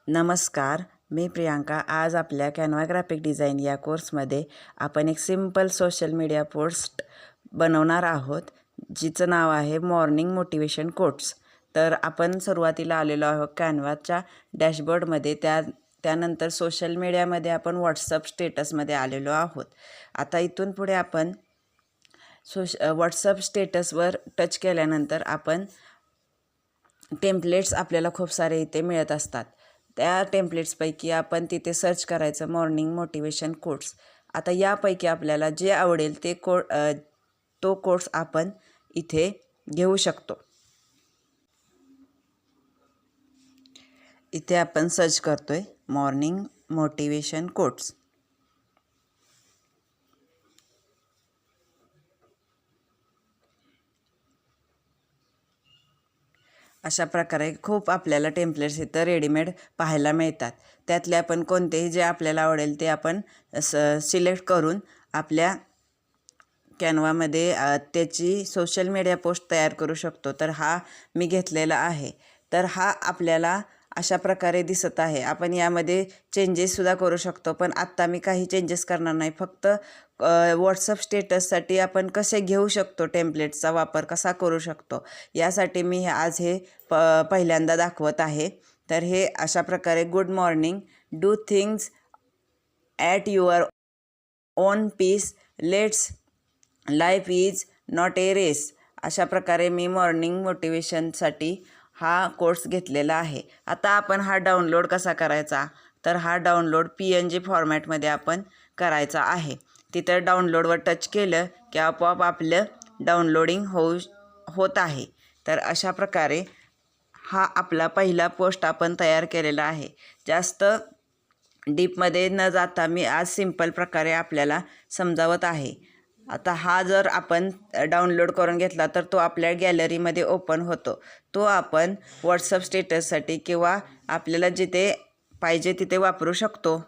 नमस्कार, मी प्रियांका. आज आपल्या कॅनव्हा ग्राफिक डिझाईन या कोर्समध्ये आपण एक सिंपल सोशल मीडिया पोस्ट बनवणार आहोत, जिचं नाव आहे मॉर्निंग मोटिवेशन कोट्स. तर आपण सुरुवातीला आलेलो आहोत कॅनव्हाच्या डॅशबोर्डमध्ये. त्यानंतर सोशल मीडियामध्ये आपण व्हॉट्सअप स्टेटसमध्ये आलेलो आहोत. आता इथून पुढे आपण व्हॉट्सअप स्टेटसवर टच केल्यानंतर आपण टेम्पलेट्स आपल्याला खूप सारे इथे मिळत असतात. त्या टेम्पलेट्सपैकी आपण तिथे सर्च करायचं मॉर्निंग मोटिवेशन कोट्स. आता यापैकी आपल्याला जे आवडेल ते तो कोट्स आपण इथे घेऊ शकतो. इथे आपण सर्च करतोय मॉर्निंग मोटिवेशन कोट्स. अशा प्रकारे खूप आपल्याला टेम्पलेट्स इथं रेडीमेड पाहायला मिळतात. त्यातले आपण कोणतेही जे आपल्याला आवडेल ते आपण सिलेक्ट करून आपल्या कॅनव्हामध्ये त्याची सोशल मीडिया पोस्ट तयार करू शकतो. तर हा मी घेतलेला आहे. तर हा आपल्याला अशा प्रकारे दिसत आहे. आपण यामध्ये चेंजेससुद्धा करू शकतो, पण आत्ता मी काही चेंजेस करणार नाही. फक्त व्हॉट्सअप स्टेटससाठी आपण कसे घेऊ शकतो, टेम्पलेट्सचा वापर कसा करू शकतो, यासाठी मी आज हे पहिल्यांदा दाखवत आहे. तर हे अशा प्रकारे good morning, do things at your own peace, let's life is not a race. अशा प्रकारे मी मॉर्निंग मोटिवेशनसाठी हा कोर्स घेतलेला आहे. आता आपण हा डाउनलोड कसा करायचा, तर हा डाउनलोड PNG फॉर्मॅटमध्ये आपण करायचा आहे. तिथं डाउनलोडवर टच केलं की आपोआप आपलं डाउनलोडिंग होत आहे. तर अशा प्रकारे हा आपला पहिला पोस्ट आपण तयार केलेला आहे. जास्त डीपमध्ये न जाता मी आज सिंपल प्रकारे आपल्याला समजावत आहे. आता हा जर आपण डाउनलोड करून घेतला तर तो आपल्या गॅलरीमध्ये ओपन होतो. तो आपण व्हॉट्सअप स्टेटससाठी किंवा आपल्याला जिथे पाहिजे तिथे वापरू शकतो.